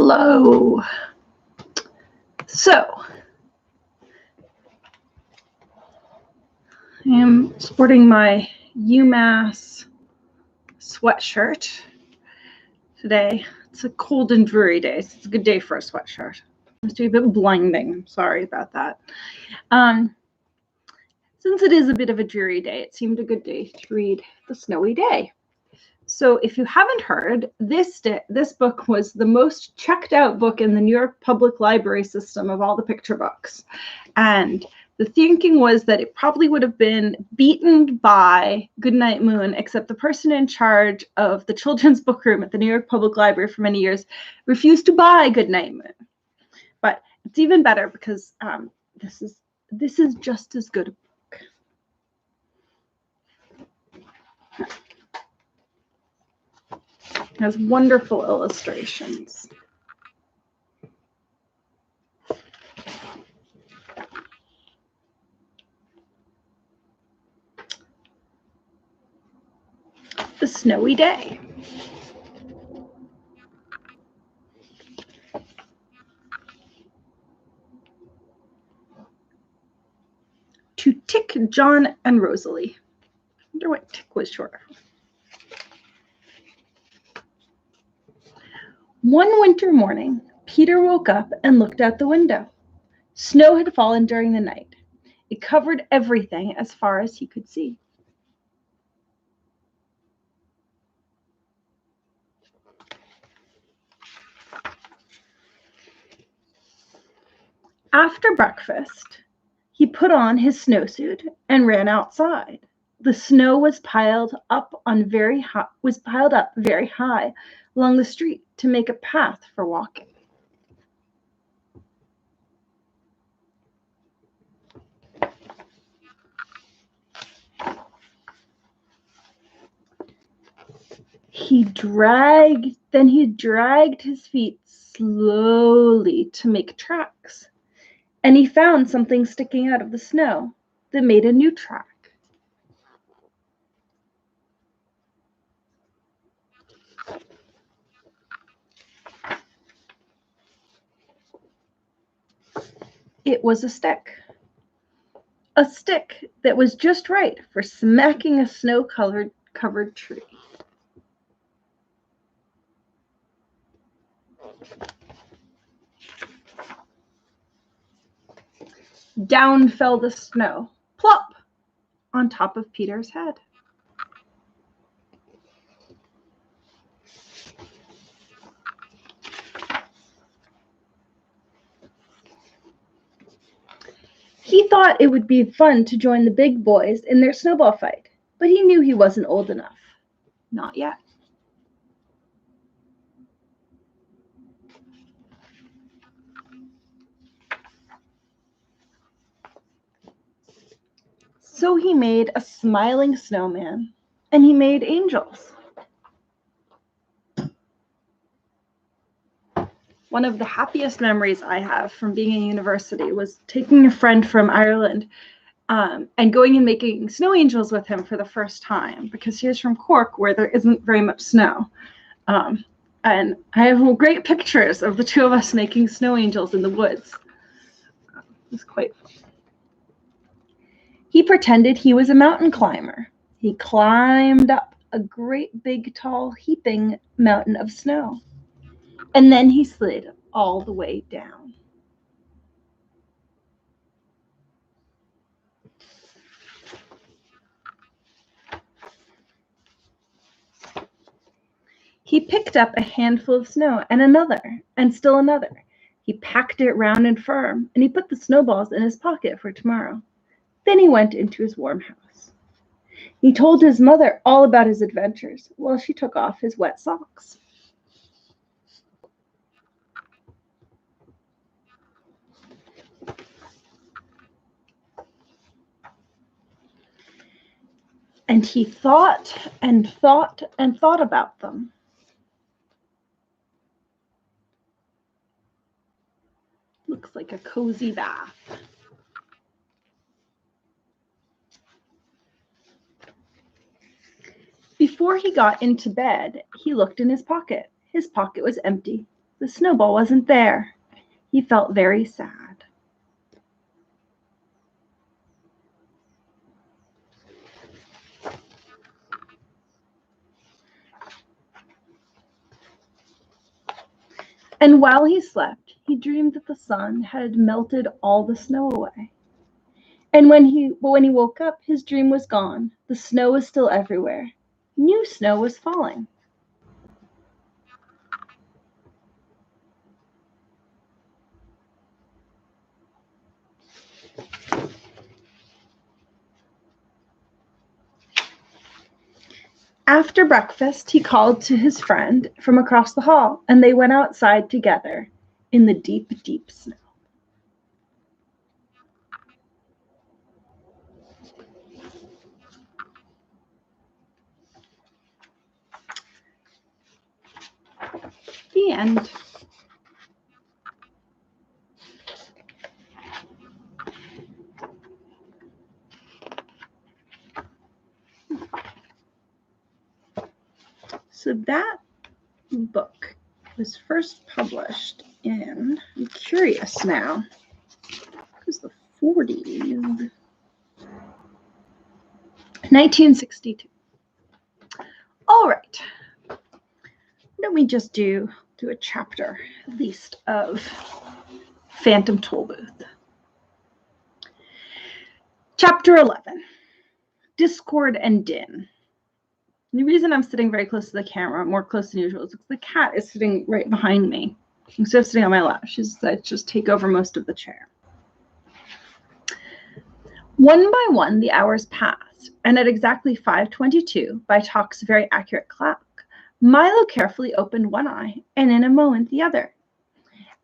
Hello. So, I am sporting my UMass sweatshirt today. It's a cold and dreary day, so it's a good day for a sweatshirt. It's a bit blinding. I'm sorry about that. Since it is a bit of a dreary day, it seemed a good day to read The Snowy Day. So if you haven't heard, this book was the most checked out book in the New York Public Library system of all the picture books. And the thinking was that it probably would have been beaten by Goodnight Moon, except the person in charge of the children's book room at the New York Public Library for many years refused to buy Goodnight Moon. But it's even better because this is just as good a book. It has wonderful illustrations. The Snowy Day. To Tick, John, and Rosalie. I wonder what Tick was short of. One winter morning, Peter woke up and looked out the window. Snow had fallen during the night. It covered everything as far as he could see. After breakfast, he put on his snowsuit and ran outside. The snow was piled up very high along the street to make a path for walking. He dragged his feet slowly to make tracks, and he found something sticking out of the snow that made a new track. It was a stick that was just right for smacking a snow-covered tree. Down fell the snow, plop, on top of Peter's head. He thought it would be fun to join the big boys in their snowball fight, but he knew he wasn't old enough. Not yet. So he made a smiling snowman, and he made angels. One of the happiest memories I have from being in university was taking a friend from Ireland and going and making snow angels with him for the first time, because he is from Cork, where there isn't very much snow. And I have great pictures of the two of us making snow angels in the woods. It was quite fun. He pretended he was a mountain climber. He climbed up a great big tall heaping mountain of snow. And then he slid all the way down. He picked up a handful of snow and another, and still another. He packed it round and firm, and he put the snowballs in his pocket for tomorrow. Then he went into his warm house. He told his mother all about his adventures while she took off his wet socks. And he thought and thought and thought about them. Looks like a cozy bath. Before he got into bed, he looked in his pocket. His pocket was empty. The snowball wasn't there. He felt very sad. And while he slept, he dreamed that the sun had melted all the snow away. And when he woke up, his dream was gone. The snow was still everywhere. New snow was falling. After breakfast, he called to his friend from across the hall, and they went outside together in the deep, deep snow. The end. So that book was first published in, I'm curious now, it was the 40s, 1962. All right. Let me just do a chapter, at least, of Phantom Tollbooth. Chapter 11, Discord and Din. The reason I'm sitting very close to the camera, more close than usual, is because the cat is sitting right behind me. Instead of sitting on my lap, she's decided to just take over most of the chair. One by one, the hours passed, and at exactly 5:22, by Talk's very accurate clock, Milo carefully opened one eye, and in a moment the other.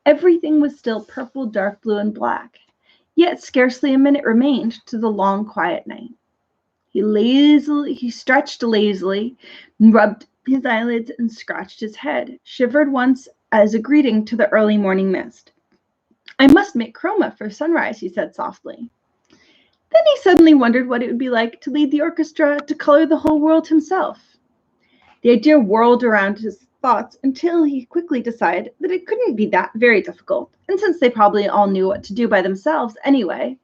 Everything was still purple, dark blue, and black, yet scarcely a minute remained to the long, quiet night. He stretched lazily, rubbed his eyelids and scratched his head, shivered once as a greeting to the early morning mist. I must make chroma for sunrise, he said softly. Then he suddenly wondered what it would be like to lead the orchestra to color the whole world himself. The idea whirled around his thoughts until he quickly decided that it couldn't be that very difficult, and since they probably all knew what to do by themselves anyway,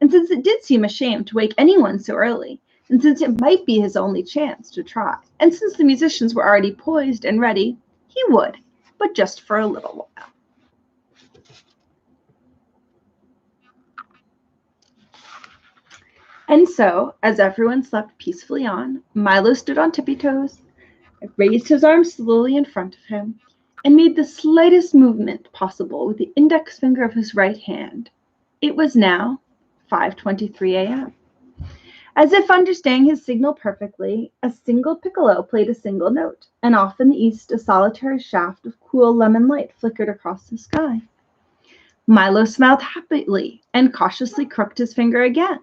and since it did seem a shame to wake anyone so early, and since it might be his only chance to try, and since the musicians were already poised and ready, he would, but just for a little while. And so, as everyone slept peacefully on, Milo stood on tippy toes, raised his arms slowly in front of him, and made the slightest movement possible with the index finger of his right hand. It was now 5:23 a.m. As if understanding his signal perfectly, a single piccolo played a single note, and off in the east a solitary shaft of cool lemon light flickered across the sky. Milo smiled happily and cautiously crooked his finger again.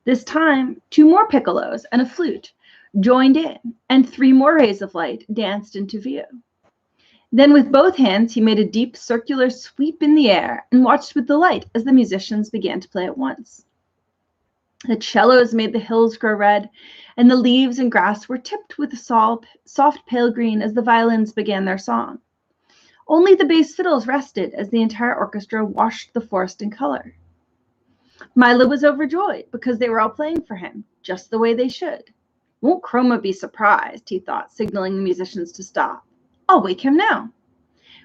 This time, 2 more piccolos and a flute joined in, and 3 more rays of light danced into view. Then with both hands, he made a deep circular sweep in the air and watched with delight as the musicians began to play at once. The cellos made the hills grow red, and the leaves and grass were tipped with a soft pale green as the violins began their song. Only the bass fiddles rested as the entire orchestra washed the forest in color. Milo was overjoyed because they were all playing for him, just the way they should. Won't Chroma be surprised, he thought, signaling the musicians to stop. I'll wake him now.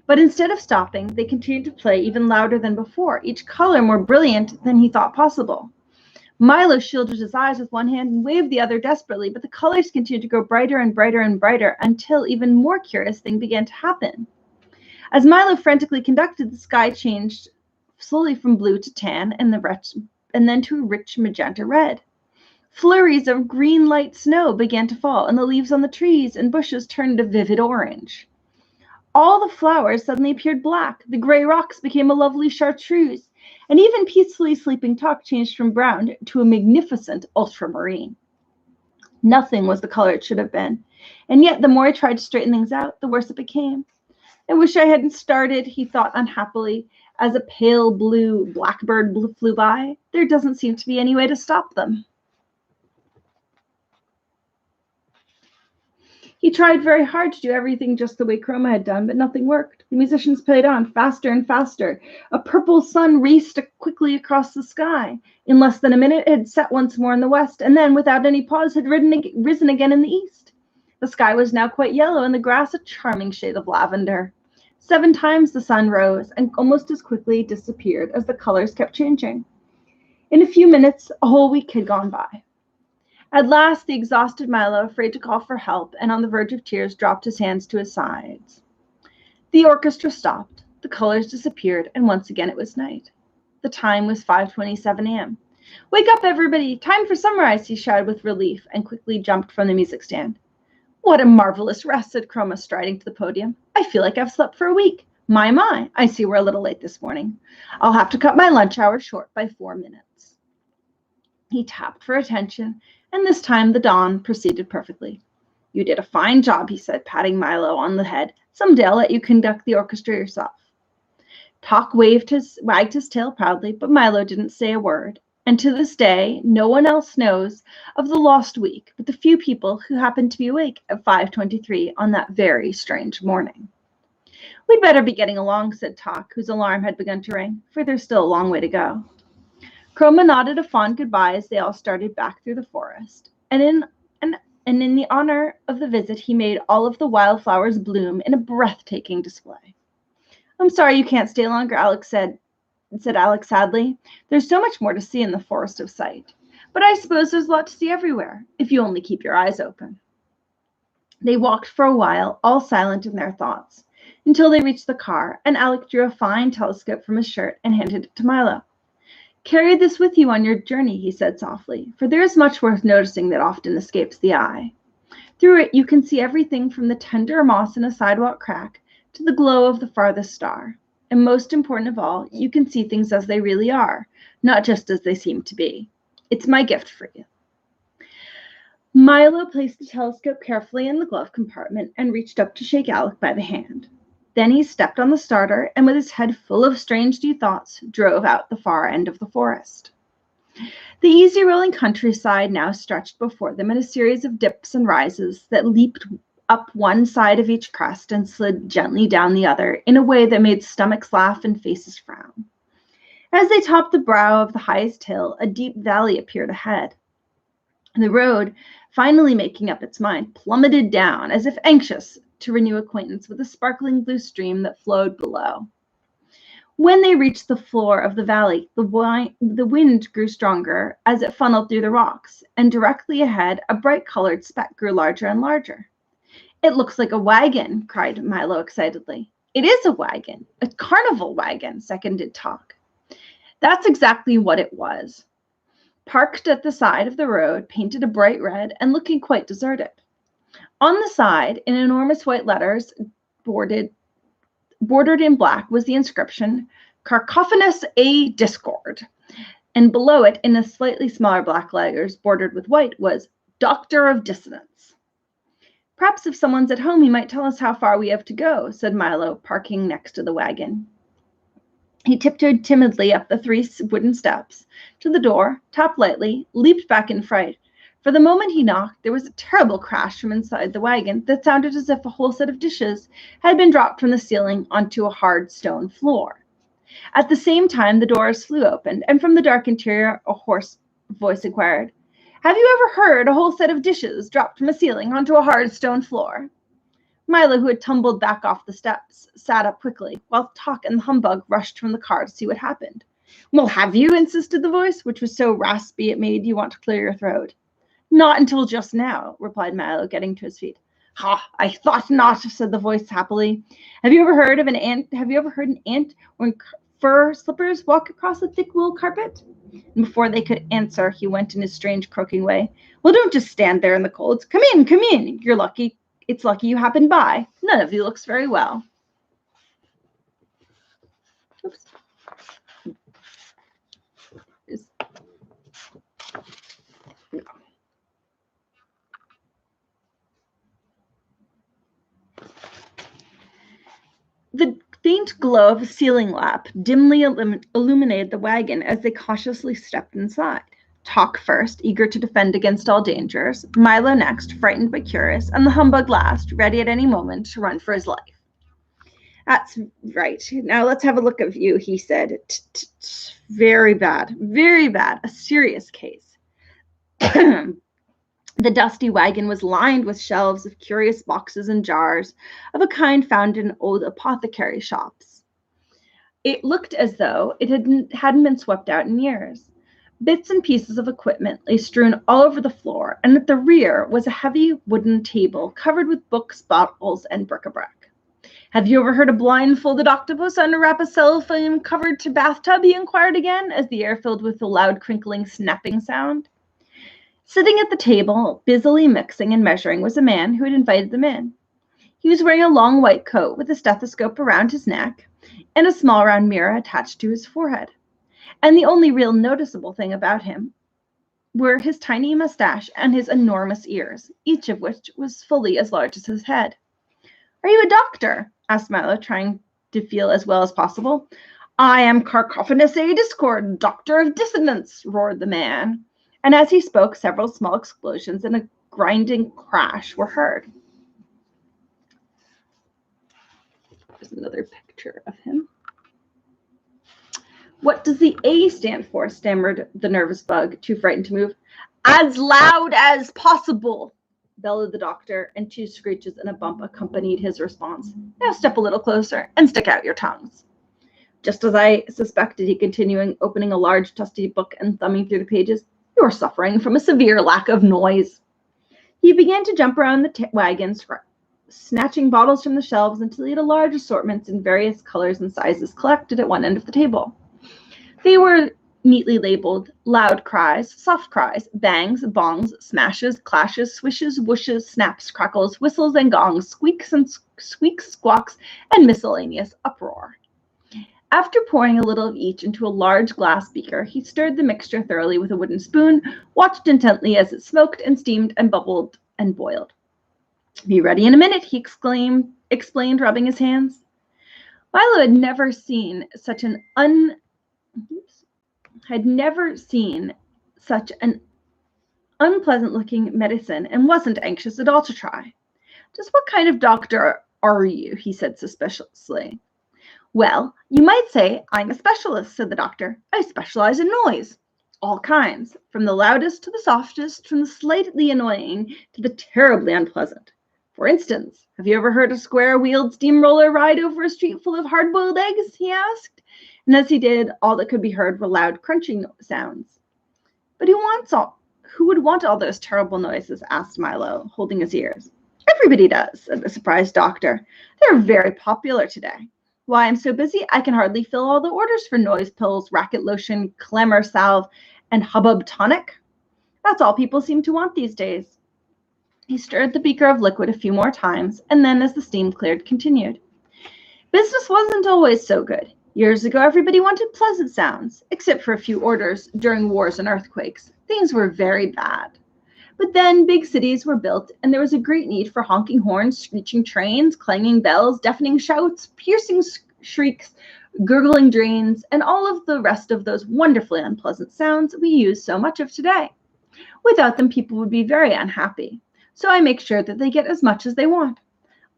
But instead of stopping, they continued to play even louder than before, each color more brilliant than he thought possible. Milo shielded his eyes with one hand and waved the other desperately, but the colors continued to grow brighter and brighter and brighter until even more curious thing began to happen. As Milo frantically conducted, the sky changed slowly from blue to tan and then to a rich magenta red. Flurries of green light snow began to fall, and the leaves on the trees and bushes turned a vivid orange. All the flowers suddenly appeared black, the gray rocks became a lovely chartreuse, and even peacefully sleeping Talk changed from brown to a magnificent ultramarine. Nothing was the color it should have been, and yet the more I tried to straighten things out, the worse it became. I wish I hadn't started, he thought unhappily, as a pale blue blackbird flew by. There doesn't seem to be any way to stop them. He tried very hard to do everything just the way Chroma had done, but nothing worked. The musicians played on, faster and faster. A purple sun raced quickly across the sky. In less than a minute, it had set once more in the west, and then, without any pause, had risen again in the east. The sky was now quite yellow, and the grass a charming shade of lavender. 7 times the sun rose, and almost as quickly disappeared as the colors kept changing. In a few minutes, a whole week had gone by. At last, the exhausted Milo, afraid to call for help and on the verge of tears, dropped his hands to his sides. The orchestra stopped, the colors disappeared, and once again it was night. The time was 5:27 a.m. "Wake up, everybody! Time for sunrise!" he shouted with relief and quickly jumped from the music stand. "What a marvelous rest," said Chroma, striding to the podium. "I feel like I've slept for a week. My, I see we're a little late this morning. I'll have to cut my lunch hour short by 4 minutes." He tapped for attention, and this time the dawn proceeded perfectly. "You did a fine job," he said, patting Milo on the head. "Someday I'll let you conduct the orchestra yourself." Talk wagged his tail proudly, but Milo didn't say a word. And to this day, no one else knows of the lost week but the few people who happened to be awake at 5:23 on that very strange morning. "We'd better be getting along," said Talk, whose alarm had begun to ring, "for there's still a long way to go." Chroma nodded a fond goodbye as they all started back through the forest, and in the honor of the visit, he made all of the wildflowers bloom in a breathtaking display. "I'm sorry you can't stay longer," said Alex sadly. "There's so much more to see in the Forest of Sight. But I suppose there's a lot to see everywhere, if you only keep your eyes open." They walked for a while, all silent in their thoughts, until they reached the car, and Alec drew a fine telescope from his shirt and handed it to Milo. "Carry this with you on your journey," he said softly, "for there is much worth noticing that often escapes the eye. Through it, you can see everything from the tender moss in a sidewalk crack to the glow of the farthest star. And most important of all, you can see things as they really are, not just as they seem to be. It's my gift for you." Milo placed the telescope carefully in the glove compartment and reached up to shake Alec by the hand. Then he stepped on the starter and, with his head full of strange new thoughts, drove out the far end of the forest. The easy rolling countryside now stretched before them in a series of dips and rises that leaped up one side of each crest and slid gently down the other in a way that made stomachs laugh and faces frown. As they topped the brow of the highest hill, a deep valley appeared ahead. The road, finally making up its mind, plummeted down as if anxious to renew acquaintance with the sparkling blue stream that flowed below. When they reached the floor of the valley, the wind grew stronger as it funneled through the rocks, and directly ahead, a bright-colored speck grew larger and larger. "It looks like a wagon," cried Milo excitedly. "It is a wagon, a carnival wagon," seconded Talk. That's exactly what it was. Parked at the side of the road, painted a bright red, and looking quite deserted. On the side, in enormous white letters, bordered in black, was the inscription, "Cacophonous A Discord." And below it, in a slightly smaller black letters, bordered with white, was "Doctor of Dissonance." "Perhaps if someone's at home, he might tell us how far we have to go," said Milo, parking next to the wagon. He tiptoed timidly up the 3 wooden steps to the door, tapped lightly, leaped back in fright. For the moment he knocked, there was a terrible crash from inside the wagon that sounded as if a whole set of dishes had been dropped from the ceiling onto a hard stone floor. At the same time, the doors flew open, and from the dark interior, a hoarse voice inquired, "Have you ever heard a whole set of dishes dropped from a ceiling onto a hard stone floor?" Milo, who had tumbled back off the steps, sat up quickly, while Talk and the humbug rushed from the car to see what happened. "Well, have you?" insisted the voice, which was so raspy it made you want to clear your throat. "Not until just now," replied Milo, getting to his feet. "Ha, I thought not," said the voice happily. Have you ever heard an ant wearing fur slippers walk across a thick wool carpet?" And before they could answer, he went in his strange croaking way. "Well, don't just stand there in the cold. Come in, come in. It's lucky you happened by. None of you looks very well." Oops. The faint glow of a ceiling lamp dimly illuminated the wagon as they cautiously stepped inside. Talk first, eager to defend against all dangers, Milo next, frightened but curious, and the humbug last, ready at any moment to run for his life. That's right. Now let's have a look at you, he said. Very bad, a serious case. The dusty wagon was lined with shelves of curious boxes and jars, of a kind found in old apothecary shops. It looked as though it hadn't been swept out in years. Bits and pieces of equipment lay strewn all over the floor, and at the rear was a heavy wooden table covered with books, bottles, and bric-a-brac. Have you ever heard a blindfolded octopus unwrap a cellophane-covered bathtub? He inquired again, as the air filled with a loud, crinkling, snapping sound. Sitting at the table, busily mixing and measuring, was a man who had invited them in. He was wearing a long white coat with a stethoscope around his neck and a small round mirror attached to his forehead. And the only real noticeable thing about him were his tiny mustache and his enormous ears, each of which was fully as large as his head. "Are you a doctor?" asked Milo, trying to feel as well as possible. "I am Cacophonous A. Discord, Doctor of Dissonance," roared the man. And as he spoke, several small explosions and a grinding crash were heard. There's another picture of him. "What does the A stand for?" stammered the nervous bug, too frightened to move. "As loud as possible," bellowed the doctor, and 2 screeches and a bump accompanied his response. "Now step a little closer and stick out your tongues." "Just as I suspected," he continued, opening a large dusty book and thumbing through the pages. "You're suffering from a severe lack of noise." He began to jump around the wagons, snatching bottles from the shelves until he had a large assortment in various colors and sizes collected at one end of the table. They were neatly labeled: loud cries, soft cries, bangs, bongs, smashes, clashes, swishes, whooshes, snaps, crackles, whistles and gongs, squeaks, squawks, and miscellaneous uproar. After pouring a little of each into a large glass beaker, he stirred the mixture thoroughly with a wooden spoon, watched intently as it smoked and steamed and bubbled and boiled. "Be ready in a minute," he explained, rubbing his hands. Milo had never seen such an unpleasant-looking medicine and wasn't anxious at all to try. "Just what kind of doctor are you?" he said suspiciously. "Well, you might say I'm a specialist," said the doctor. "I specialize in noise. All kinds, from the loudest to the softest, from the slightly annoying to the terribly unpleasant. For instance, have you ever heard a square-wheeled steamroller ride over a street full of hard-boiled eggs?" he asked. And as he did, all that could be heard were loud crunching sounds. "But who would want all those terrible noises?" asked Milo, holding his ears. "Everybody does," said the surprised doctor. "They're very popular today. Why, I'm so busy I can hardly fill all the orders for noise pills, racket lotion, clamor salve, and hubbub tonic. That's all people seem to want these days." He stirred the beaker of liquid a few more times, and then, as the steam cleared, continued. "Business wasn't always so good. Years ago, everybody wanted pleasant sounds, except for a few orders during wars and earthquakes. Things were very bad. But then big cities were built, and there was a great need for honking horns, screeching trains, clanging bells, deafening shouts, piercing shrieks, gurgling drains, and all of the rest of those wonderfully unpleasant sounds we use so much of today. Without them, people would be very unhappy. So I make sure that they get as much as they want.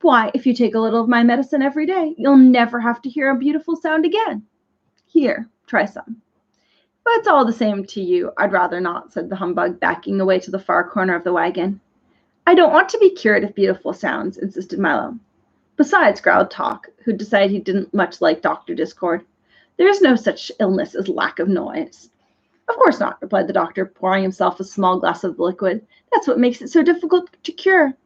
Why, if you take a little of my medicine every day, you'll never have to hear a beautiful sound again. Here, try some." "But it's all the same to you. I'd rather not," said the humbug, backing away to the far corner of the wagon. "I don't want to be cured of beautiful sounds," insisted Milo. "Besides," growled Talk, who decided he didn't much like Dr. Discord, "there is no such illness as lack of noise." "Of course not," replied the doctor, pouring himself a small glass of the liquid. "That's what makes it so difficult to cure.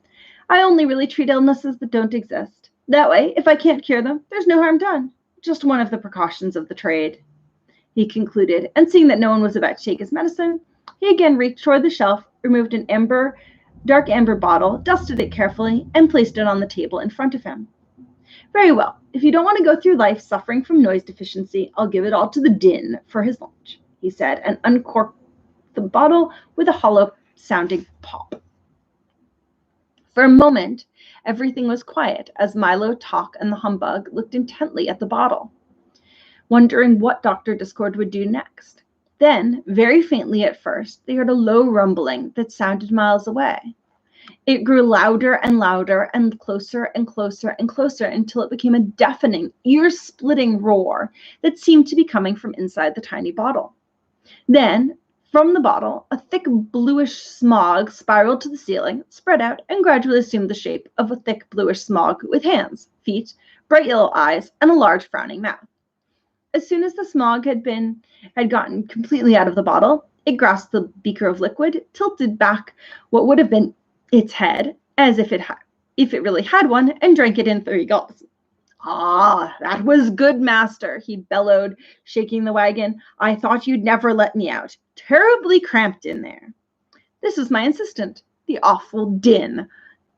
I only really treat illnesses that don't exist. That way, if I can't cure them, there's no harm done. Just one of the precautions of the trade," he concluded, and seeing that no one was about to take his medicine, he again reached toward the shelf, removed an dark amber bottle, dusted it carefully, and placed it on the table in front of him. "Very well. If you don't want to go through life suffering from noise deficiency, I'll give it all to the din for his lunch," he said, and uncorked the bottle with a hollow-sounding pop. For a moment, everything was quiet as Milo, Talk, and the humbug looked intently at the bottle, wondering what Dr. Discord would do next. Then, very faintly at first, they heard a low rumbling that sounded miles away. It grew louder and louder and closer and closer and closer until it became a deafening, ear-splitting roar that seemed to be coming from inside the tiny bottle. Then, from the bottle, a thick bluish smog spiraled to the ceiling, spread out, and gradually assumed the shape of a thick bluish smog with hands, feet, bright yellow eyes, and a large frowning mouth. As soon as the smog had gotten completely out of the bottle, it grasped the beaker of liquid, tilted back what would have been its head, as if it really had one, and drank it in 3 gulps. "Ah, that was good, master," he bellowed, shaking the wagon. "I thought you'd never let me out. Terribly cramped in there." "This is my assistant, the awful din,"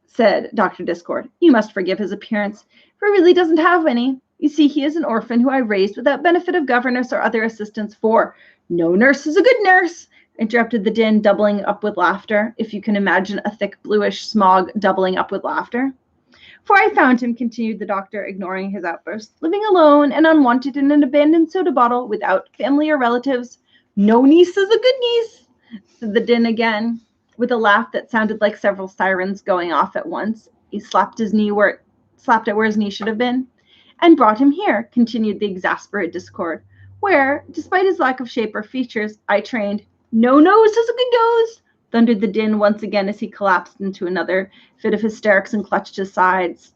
said Dr. Discord. "You must forgive his appearance, for he really doesn't have any. You see, he is an orphan who I raised without benefit of governess or other assistance, for no nurse is a good nurse," interrupted the din, doubling up with laughter, if you can imagine a thick bluish smog doubling up with laughter. "For I found him," continued the doctor, ignoring his outburst, "living alone and unwanted in an abandoned soda bottle, without family or relatives. No niece is a good niece," said the din again, with a laugh that sounded like several sirens going off at once. He slapped it where his knee should have been. "And brought him here," continued the exasperated Discord, "where, despite his lack of shape or features, I trained—" "No nose is a good nose," thundered the din once again as he collapsed into another fit of hysterics and clutched his sides.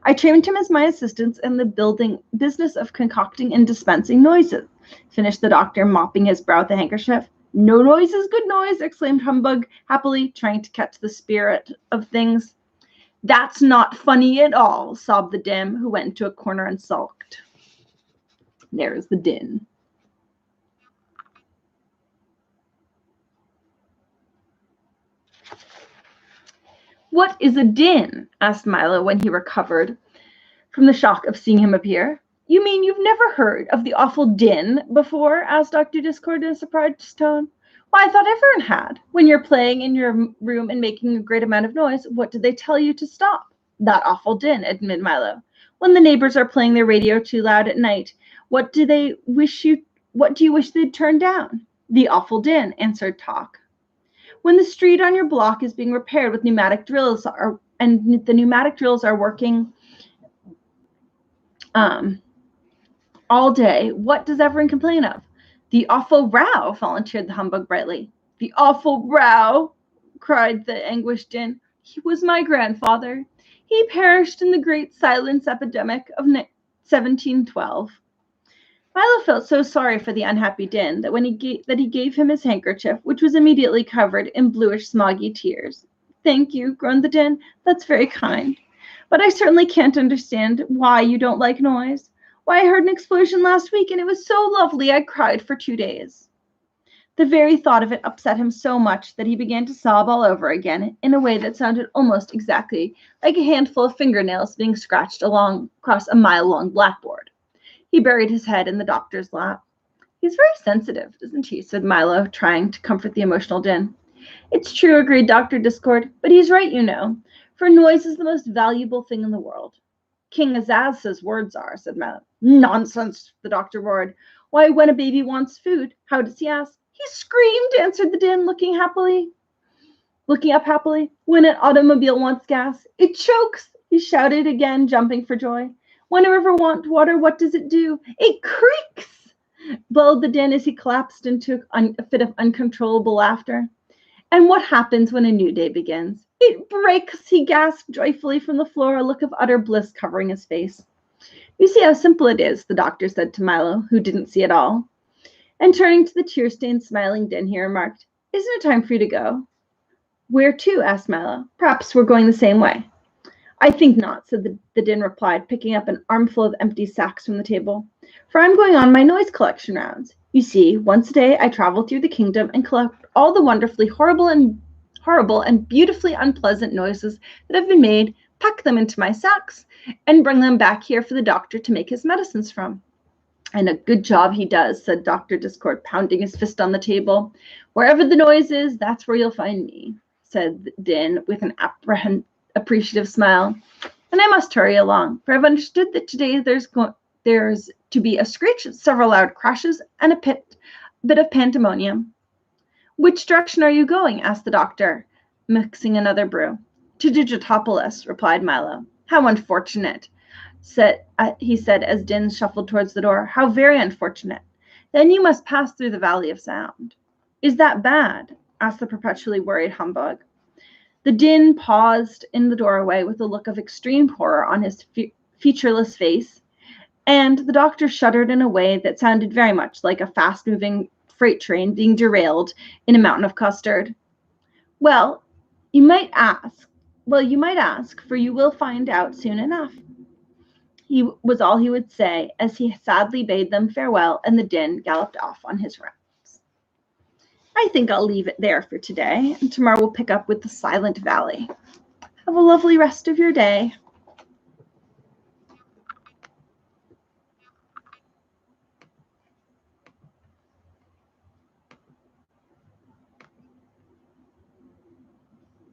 "I trained him as my assistant in the business of concocting and dispensing noises," finished the doctor, mopping his brow with a handkerchief. "No noise is good noise," exclaimed Humbug, happily trying to catch the spirit of things. "That's not funny at all," sobbed the din, who went into a corner and sulked. There's the din. "What is a din?" asked Milo when he recovered from the shock of seeing him appear. "You mean you've never heard of the awful din before?" asked Dr. Discord in a surprised tone. "Why, I thought everyone had. When you're playing in your room and making a great amount of noise, what do they tell you to stop?" "That awful din," admitted Milo. "When the neighbors are playing their radio too loud at night, what do you wish they'd turn down?" "The awful din," answered Talk. "When the street on your block is being repaired with pneumatic drills and the pneumatic drills are working all day, what does everyone complain of?" "The awful row," volunteered the Humbug brightly. "The awful row," cried the anguished din. "He was my grandfather. He perished in the great silence epidemic of 1712. Milo felt so sorry for the unhappy din that he gave him his handkerchief, which was immediately covered in bluish, smoggy tears. "Thank you," groaned the din. "That's very kind. But I certainly can't understand why you don't like noise. Why, I heard an explosion last week, and it was so lovely I cried for 2 days." The very thought of it upset him so much that he began to sob all over again in a way that sounded almost exactly like a handful of fingernails being scratched across a mile-long blackboard. He buried his head in the doctor's lap. "He's very sensitive, isn't he?" said Milo, trying to comfort the emotional din. "It's true," agreed Dr. Discord, "but he's right, you know, for noise is the most valuable thing in the world." "King Azaz says words are," said Milo. "Nonsense," the doctor roared. "Why, when a baby wants food, how does he ask?" "He screamed," answered the din, looking up happily. "When an automobile wants gas, it chokes," he shouted again, jumping for joy. "When a river wants water, what does it do? It creaks," bellowed the din as he collapsed into a fit of uncontrollable laughter. "And what happens when a new day begins? It breaks," he gasped joyfully from the floor, a look of utter bliss covering his face. "You see how simple it is," the doctor said to Milo, who didn't see it all. And turning to the tear-stained, smiling din, he remarked, "Isn't it time for you to go?" "Where to?" asked Milo. "Perhaps we're going the same way." "I think not," said the din replied, picking up an armful of empty sacks from the table. "For I'm going on my noise collection rounds. You see, once a day I travel through the kingdom and collect all the wonderfully horrible and beautifully unpleasant noises that have been made, pack them into my sacks, and bring them back here for the doctor to make his medicines from." "And a good job he does," said Dr. Discord, pounding his fist on the table. "Wherever the noise is, that's where you'll find me," said Din with an appreciative smile. "And I must hurry along, for I've understood that today there's to be a screech, several loud crashes, and a pit bit of pandemonium. Which direction are you going? Asked the doctor, mixing another brew. To Digitopolis, replied Milo. How unfortunate, he said as Din shuffled towards the door. How very unfortunate. Then you must pass through the Valley of Sound. Is that bad? Asked the perpetually worried humbug. The Din paused in the doorway with a look of extreme horror on his featureless face, and the doctor shuddered in a way that sounded very much like a fast-moving freight train being derailed in a mountain of custard. Well, you might ask, for you will find out soon enough. Was all he would say as he sadly bade them farewell, and the Din galloped off on his rounds. I think I'll leave it there for today, and tomorrow we'll pick up with the Silent Valley. Have a lovely rest of your day.